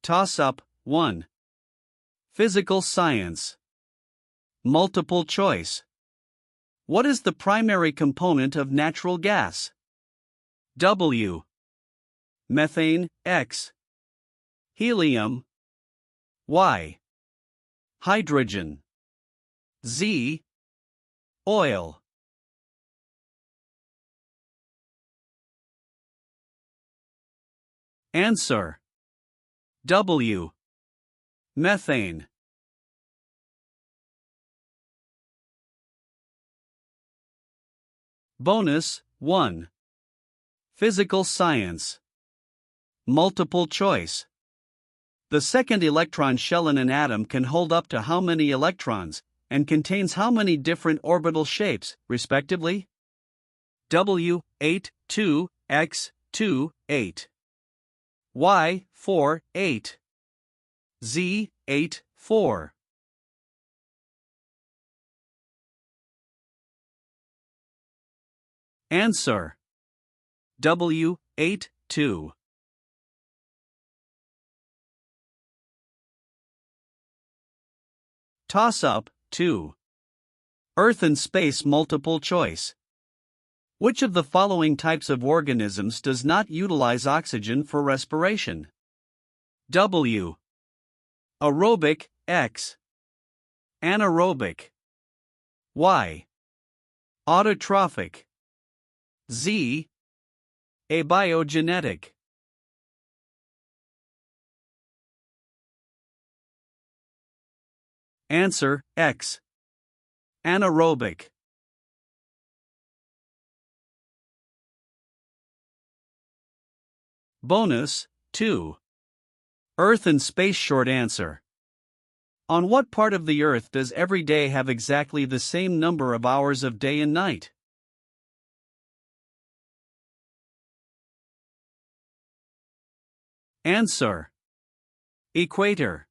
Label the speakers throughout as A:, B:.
A: Toss-up 1. Physical science. Multiple choice. What is the primary component of natural gas? W. Methane, X. Helium, Y. Hydrogen, Z. Oil. Answer. W. Methane. Bonus 1. Physical science. Multiple choice. The second electron shell in an atom can hold up to how many electrons, and contains how many different orbital shapes, respectively? W, 8, 2, X, 2, 8. Y, 4, 8. Z, 8, 4. Answer. W, 8, 2. Toss-up 2. Earth and space multiple choice. Which of the following types of organisms does not utilize oxygen for respiration? W. Aerobic, X. Anaerobic, Y. Autotrophic, Z. Abiogenetic. Answer, X. Anaerobic. Bonus 2. Earth and space short answer. On what part of the Earth does every day have exactly the same number of hours of day and night? Answer. Equator.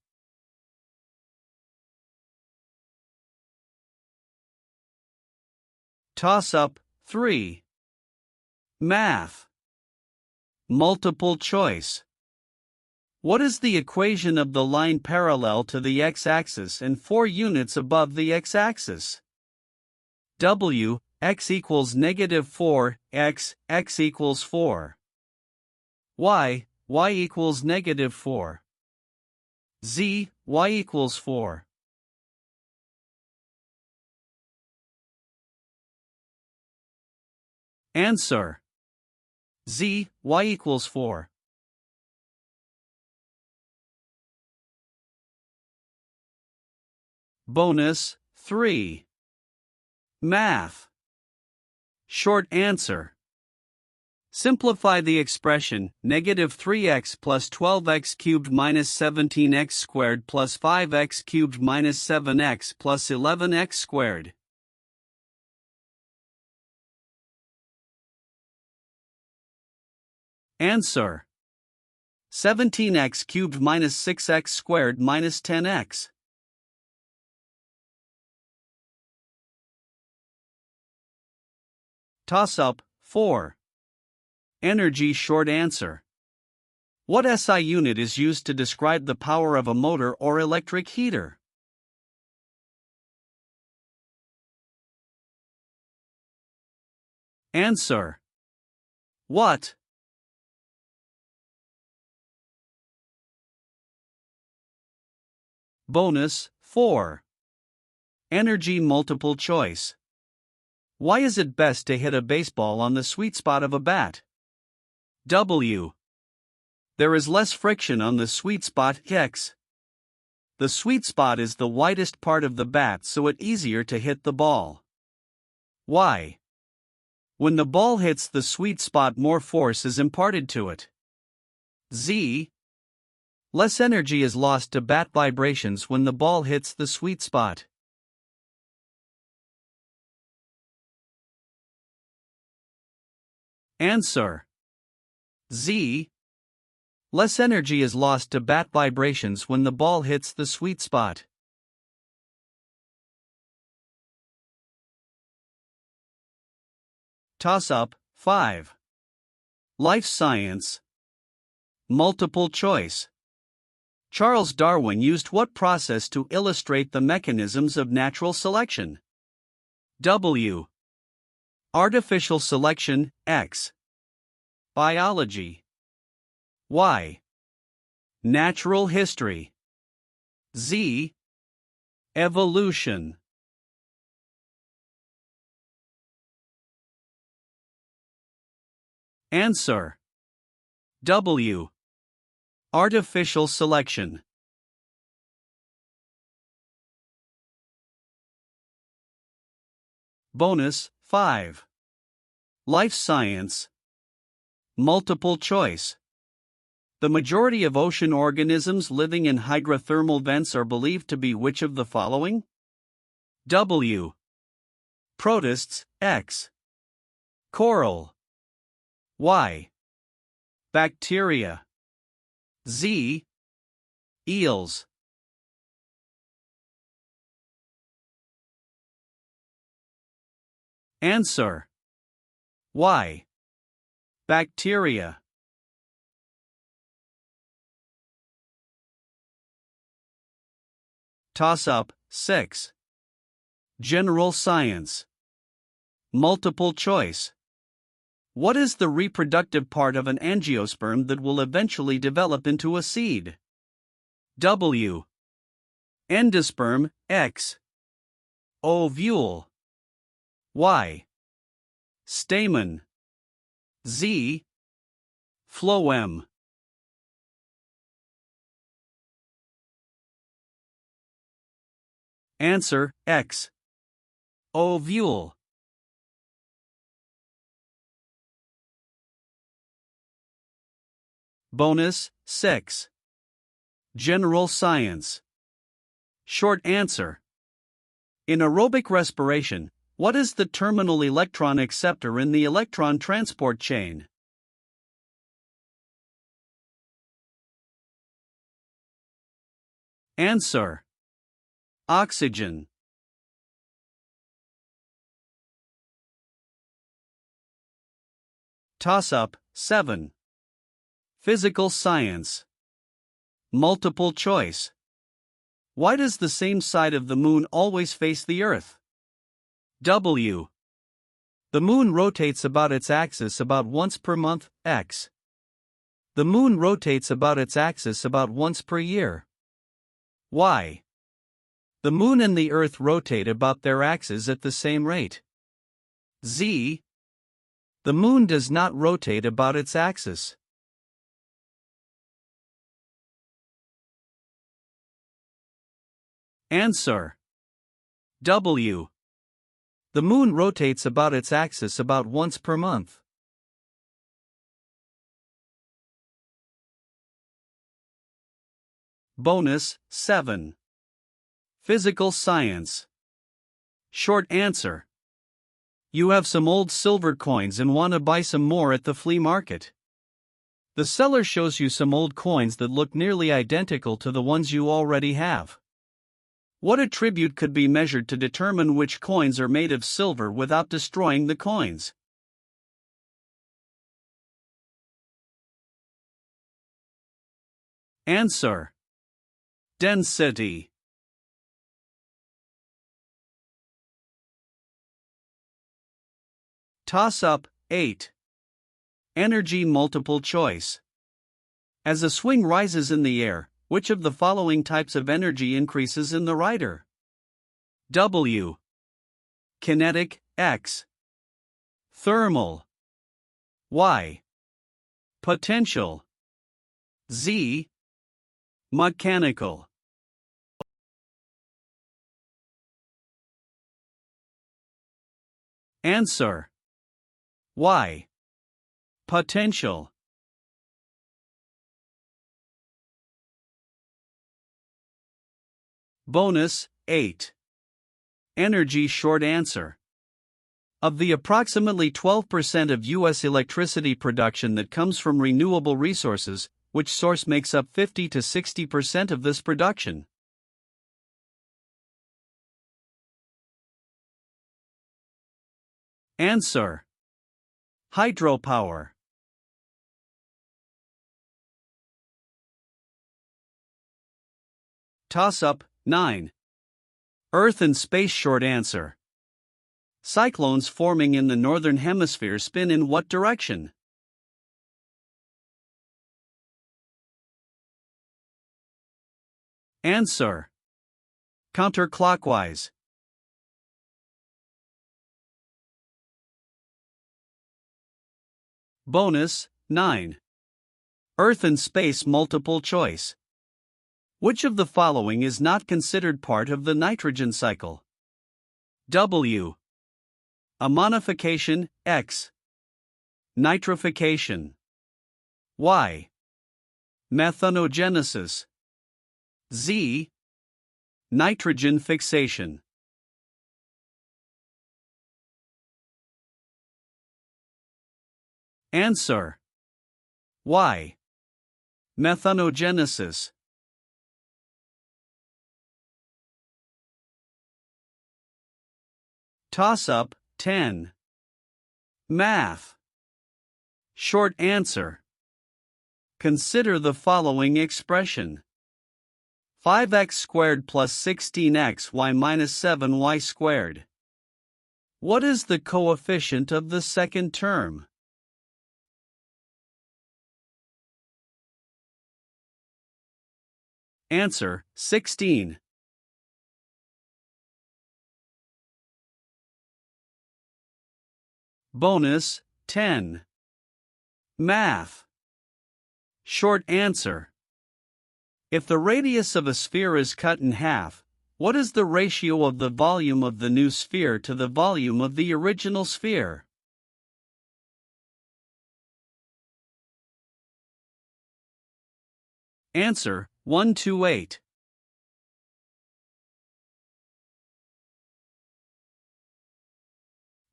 A: Toss-up 3. Math. Multiple choice. What is the equation of the line parallel to the x-axis and 4 units above the x-axis? W, x equals -4, x equals 4. Y equals -4. Z, y equals 4. Answer. Z, y equals 4. Bonus 3. Math. Short answer. Simplify the expression, -3x plus 12x cubed minus 17x squared plus 5x cubed minus 7x plus 11x squared. Answer. 17x cubed minus 6x squared minus 10x. Toss-up 4. Energy short answer. What SI unit is used to describe the power of a motor or electric heater? Answer. Watt. Bonus 4. Energy multiple choice. Why is it best to hit a baseball on the sweet spot of a bat? W. There is less friction on the sweet spot, X. The sweet spot is the widest part of the bat, so it's easier to hit the ball. Y. When the ball hits the sweet spot, more force is imparted to it. Z. Less energy is lost to bat vibrations when the ball hits the sweet spot. Answer. Z. Less energy is lost to bat vibrations when the ball hits the sweet spot. Toss-up 5. Life science. Multiple choice. Charles Darwin used what process to illustrate the mechanisms of natural selection? W. Artificial selection, X. Biology. Y. Natural history. Z. Evolution. Answer. W. Artificial selection. Bonus 5. Life science. Multiple choice. The majority of ocean organisms living in hydrothermal vents are believed to be which of the following? W. Protists, X. Coral. Y. Bacteria. Z. Eels. Answer. Y. Bacteria. Toss-up 6. General science. Multiple choice. What is the reproductive part of an angiosperm that will eventually develop into a seed? W. Endosperm, X. Ovule. Y. Stamen. Z. Phloem. Answer, X. Ovule. Bonus 6. General science. Short answer. In aerobic respiration, what is the terminal electron acceptor in the electron transport chain? Answer. Oxygen. Toss-up 7. Physical science. Multiple choice. Why does the same side of the moon always face the Earth? W. The moon rotates about its axis about once per month, X. The moon rotates about its axis about once per year. Y. The moon and the Earth rotate about their axes at the same rate. Z. The moon does not rotate about its axis. Answer. W. The moon rotates about its axis about once per month. Bonus 7. Physical science. Short answer. You have some old silver coins and want to buy some more at the flea market. The seller shows you some old coins that look nearly identical to the ones you already have. What attribute could be measured to determine which coins are made of silver without destroying the coins? Answer. Density. Toss-up 8. Energy multiple choice. As a swing rises in the air, which of the following types of energy increases in the rider? W. Kinetic, X. Thermal. Y. Potential. Z. Mechanical. Answer. Y. Potential. Bonus 8. Energy short answer. Of the approximately 12% of U.S. electricity production that comes from renewable resources, which source makes up 50 to 60% of this production? Answer. Hydropower. Toss-up, 9. Earth and space. Short answer. Cyclones forming in the northern hemisphere spin in what direction? Answer. Counterclockwise. Bonus, 9. Earth and space. Multiple choice. Which of the following is not considered part of the nitrogen cycle? W. Ammonification, X. Nitrification. Y. Methanogenesis. Z. Nitrogen fixation. Answer. Y. Methanogenesis. Toss-up, 10. Math. Short answer. Consider the following expression. 5x squared plus 16xy minus 7y squared. What is the coefficient of the second term? Answer, 16. Bonus, 10. Math. Short answer. If the radius of a sphere is cut in half, what is the ratio of the volume of the new sphere to the volume of the original sphere? Answer, 1:8.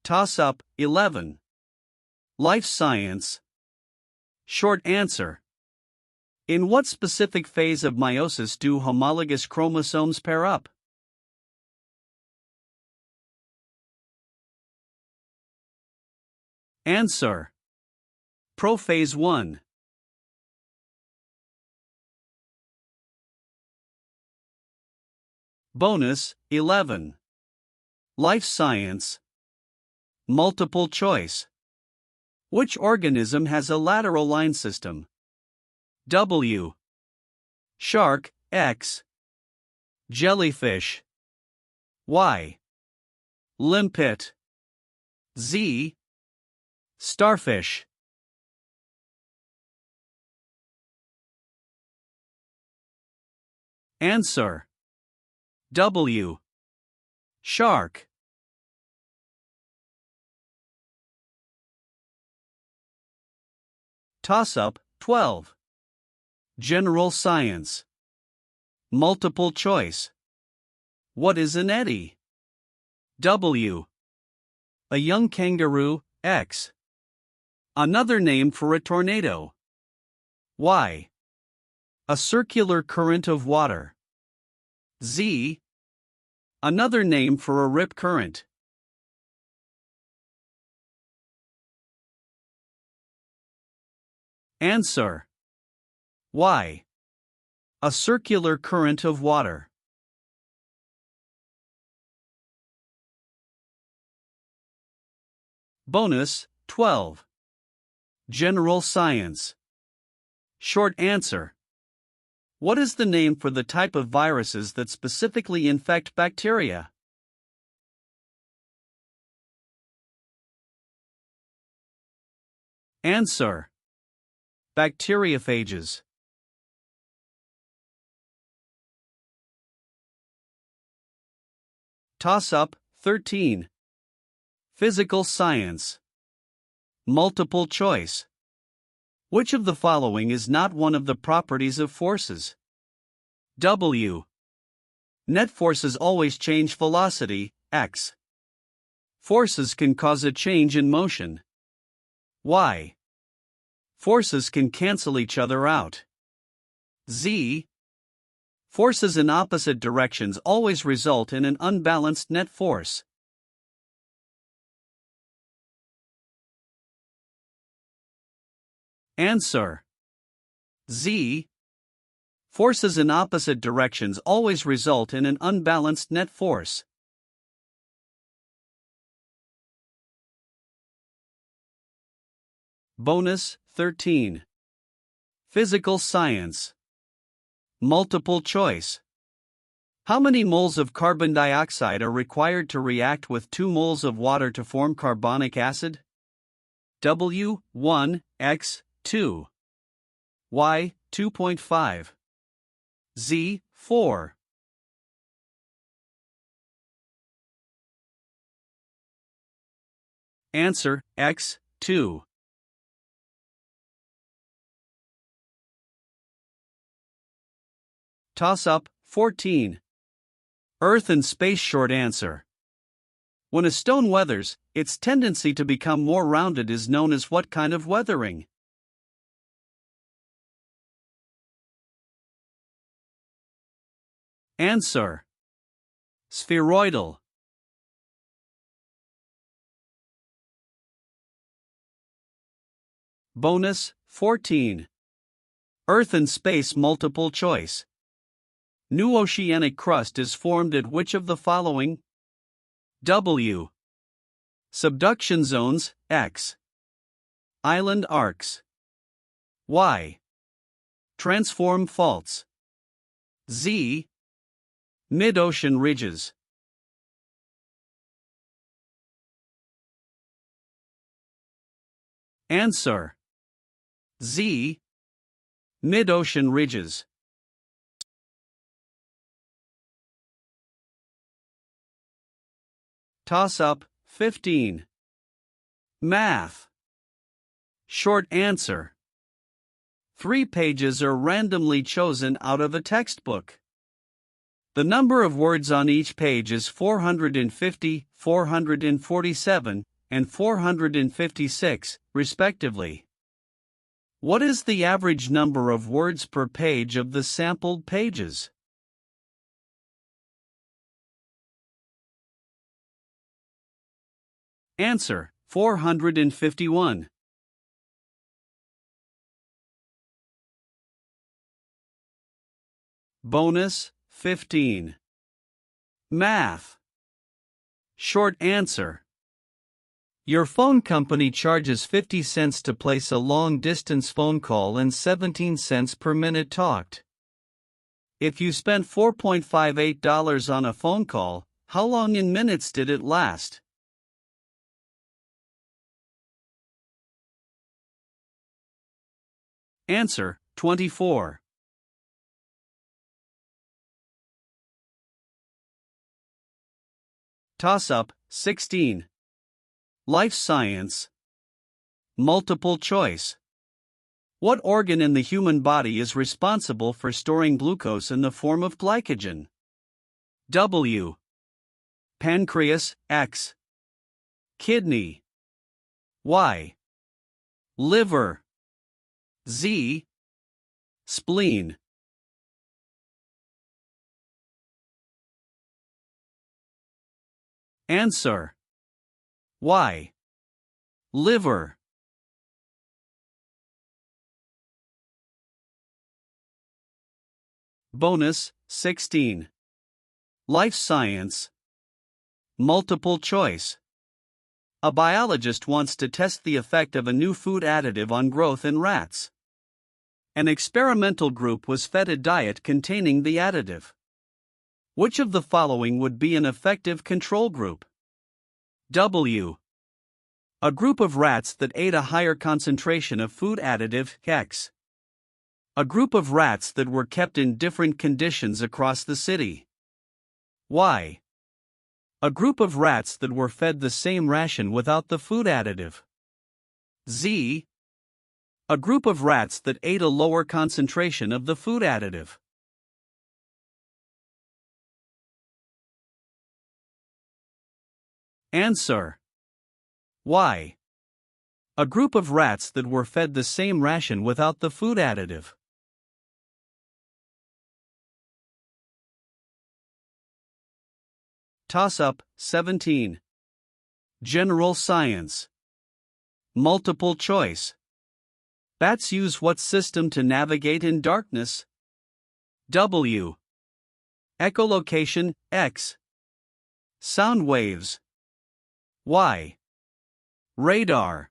A: Toss-up, 11. Life science. Short answer. In what specific phase of meiosis do homologous chromosomes pair up? Answer. Prophase 1. Bonus, 11. Life science. Multiple choice. Which organism has a lateral line system? W. Shark, X. Jellyfish. Y. Limpet. Z. Starfish. Answer. W. Shark. Toss-up, 12. General science. Multiple choice. What is an eddy? W. A young kangaroo, X. Another name for a tornado. Y. A circular current of water. Z. Another name for a rip current. Answer. Y. A circular current of water. Bonus, 12. General science. Short answer. What is the name for the type of viruses that specifically infect bacteria? Answer. Bacteriophages. Toss-up, 13. Physical science. Multiple choice. Which of the following is not one of the properties of forces? W. Net forces always change velocity, x. Forces can cause a change in motion. Y. Forces can cancel each other out. Z. Forces in opposite directions always result in an unbalanced net force. Answer. Z. Forces in opposite directions always result in an unbalanced net force. Bonus 13. Physical science. Multiple choice. How many moles of carbon dioxide are required to react with 2 moles of water to form carbonic acid? W 1, X 2. Y 2.5. Z 4. Answer X 2. Toss-up 14. Earth and space. Short answer. When a stone weathers, its tendency to become more rounded is known as what kind of weathering? Answer. Spheroidal. Bonus 14. Earth and space. Multiple choice. New oceanic crust is formed at which of the following? W. Subduction zones, X. Island arcs. Y. Transform faults. Z. Mid-ocean ridges. Answer. Z. Mid-ocean ridges. Toss-up 15. Math. Short answer. 3 pages are randomly chosen out of a textbook. The number of words on each page is 450, 447, and 456, respectively. What is the average number of words per page of the sampled pages? Answer 451. Bonus 15. Math. Short answer. Your phone company charges 50 cents to place a long-distance phone call and 17 cents per minute talked. If you spent $4.58 on a phone call, how long in minutes did it last? Answer 24. Toss-up 16. Life science. Multiple choice. What organ in the human body is responsible for storing glucose in the form of glycogen? W. Pancreas, X. Kidney. Y. Liver. Z. Spleen. Answer. Y. Liver. Bonus 16. Life science. Multiple choice. A biologist wants to test the effect of a new food additive on growth in rats. An experimental group was fed a diet containing the additive. Which of the following would be an effective control group? W. A group of rats that ate a higher concentration of food additive, X. A group of rats that were kept in different conditions across the city. Y. A group of rats that were fed the same ration without the food additive. Z. A group of rats that ate a lower concentration of the food additive. Answer. Y. A group of rats that were fed the same ration without the food additive. Toss-up 17. General science. Multiple choice. Bats use what system to navigate in darkness? W. Echolocation, X. Sound waves. Y. Radar.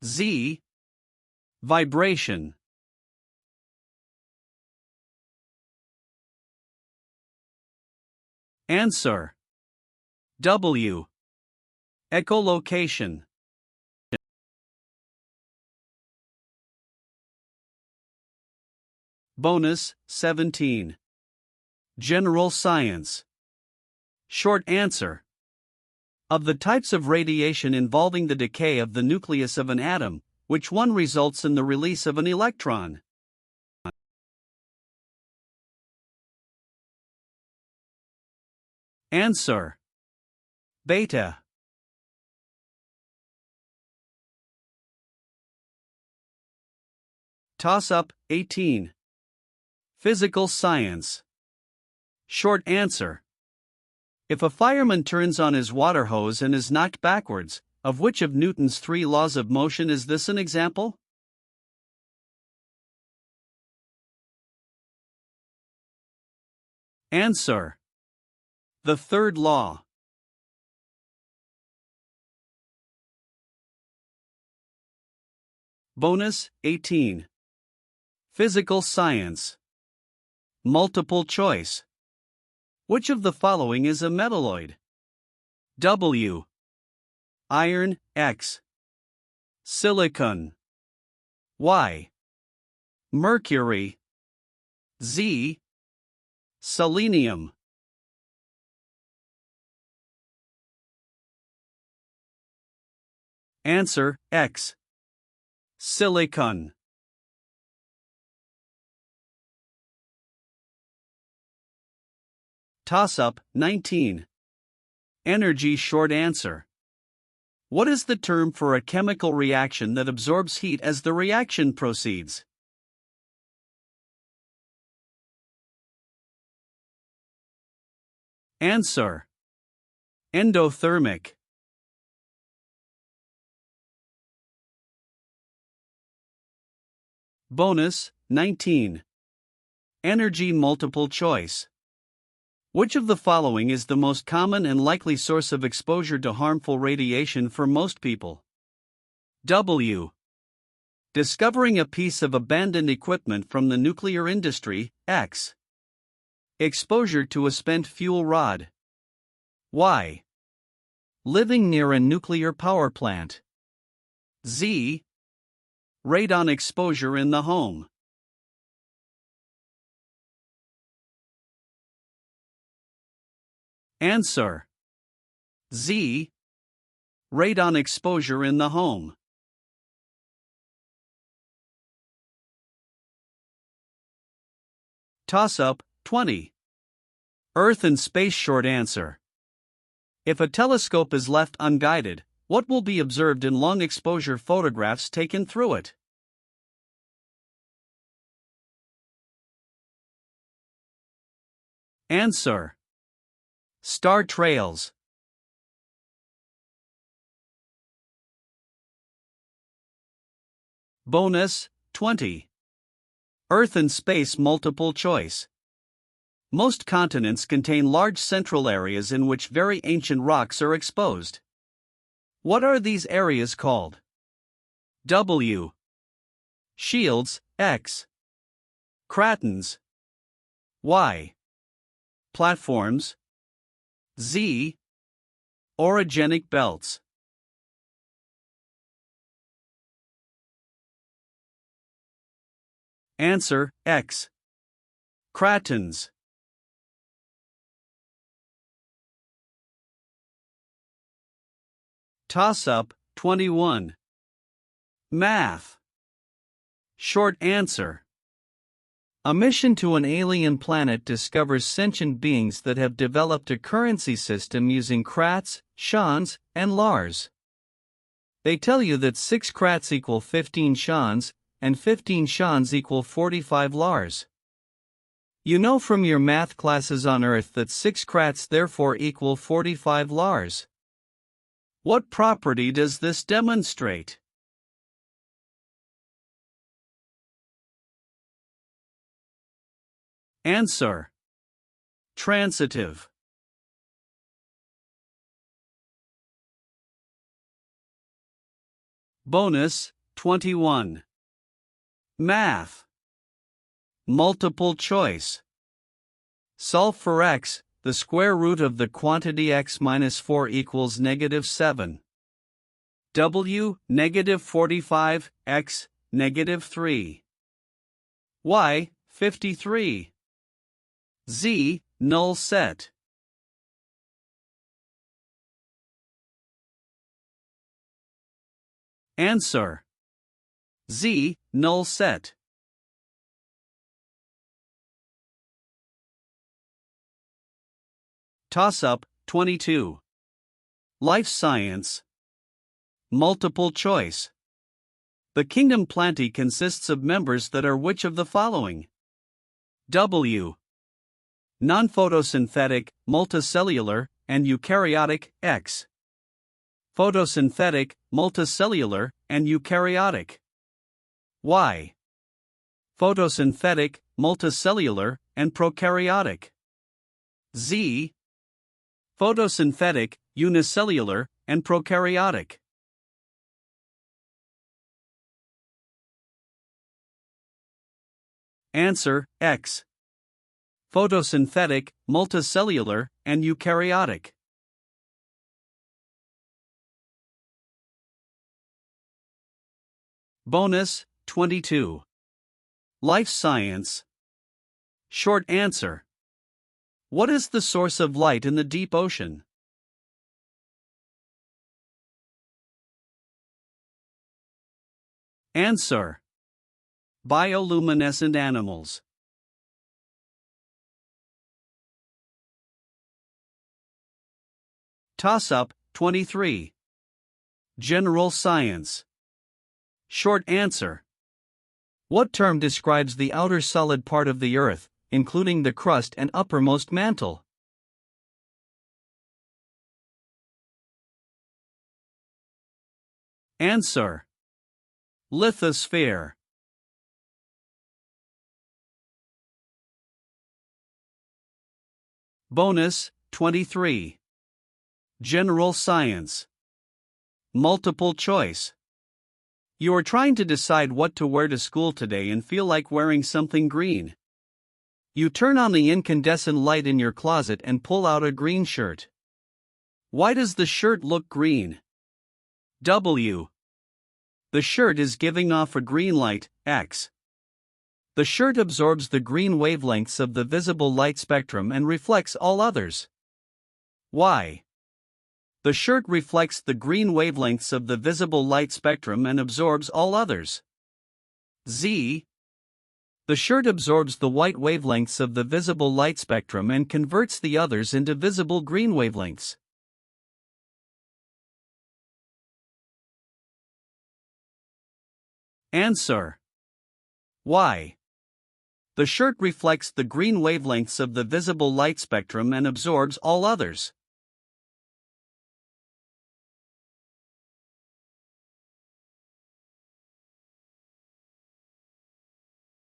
A: Z. Vibration. Answer. W. Echolocation. Bonus 17. General science. Short answer. Of the types of radiation involving the decay of the nucleus of an atom, which one results in the release of an electron? Answer. Beta. Toss-up 18. Physical science. Short answer. If a fireman turns on his water hose and is knocked backwards, of which of Newton's 3 laws of motion is this an example? Answer. The third law. Bonus 18. Physical science. Multiple choice. Which of the following is a metalloid? W. Iron, X. Silicon. Y. Mercury. Z. Selenium. Answer, X. Silicon. Toss-up 19. Energy short answer. What is the term for a chemical reaction that absorbs heat as the reaction proceeds? Answer. Endothermic. Bonus 19. Energy multiple choice. Which of the following is the most common and likely source of exposure to harmful radiation for most people? W. Discovering a piece of abandoned equipment from the nuclear industry, X. Exposure to a spent fuel rod. Y. Living near a nuclear power plant. Z. Radon exposure in the home. Answer. Z. Radon exposure in the home. Toss-up 20. Earth and space short answer. If a telescope is left unguided, what will be observed in long exposure photographs taken through it? Answer. Star trails. Bonus 20. Earth and space multiple choice. Most continents contain large central areas in which very ancient rocks are exposed. What are these areas called? W. Shields, X. Cratons. Y. Platforms. Z. Orogenic belts. Answer, X. Cratons. Toss-up 21. Math. Short answer. A mission to an alien planet discovers sentient beings that have developed a currency system using krats, shans, and lars. They tell you that 6 krats equal 15 shans, and 15 shans equal 45 lars. You know from your math classes on Earth that 6 krats therefore equal 45 lars. What property does this demonstrate? Answer. Transitive. Bonus 21. Math. Multiple choice. Solve for x. The square root of the quantity x minus 4 equals negative 7. W, negative 45, x, negative 3. Y, 53. Z, null set. Answer. Z, null set. Toss-up 22. Life science. Multiple choice. The kingdom Plantae consists of members that are which of the following? W. Non-photosynthetic, multicellular, and eukaryotic, X. Photosynthetic, multicellular, and eukaryotic. Y. Photosynthetic, multicellular, and prokaryotic. Z. Photosynthetic, unicellular, and prokaryotic. Answer, X. Photosynthetic, multicellular, and eukaryotic. Bonus 22. Life science. Short answer. What is the source of light in the deep ocean? Answer. Bioluminescent animals. Toss-up 23. General science. Short answer. What term describes the outer solid part of the Earth, including the crust and uppermost mantle? Answer. Lithosphere. Bonus 23. General science. Multiple choice. You are trying to decide what to wear to school today and feel like wearing something green. You turn on the incandescent light in your closet and pull out a green shirt. Why does the shirt look green? W. The shirt is giving off a green light, X. The shirt absorbs the green wavelengths of the visible light spectrum and reflects all others. Y. The shirt reflects the green wavelengths of the visible light spectrum and absorbs all others. Z. The shirt absorbs the white wavelengths of the visible light spectrum and converts the others into visible green wavelengths. Answer. Y. The shirt reflects the green wavelengths of the visible light spectrum and absorbs all others.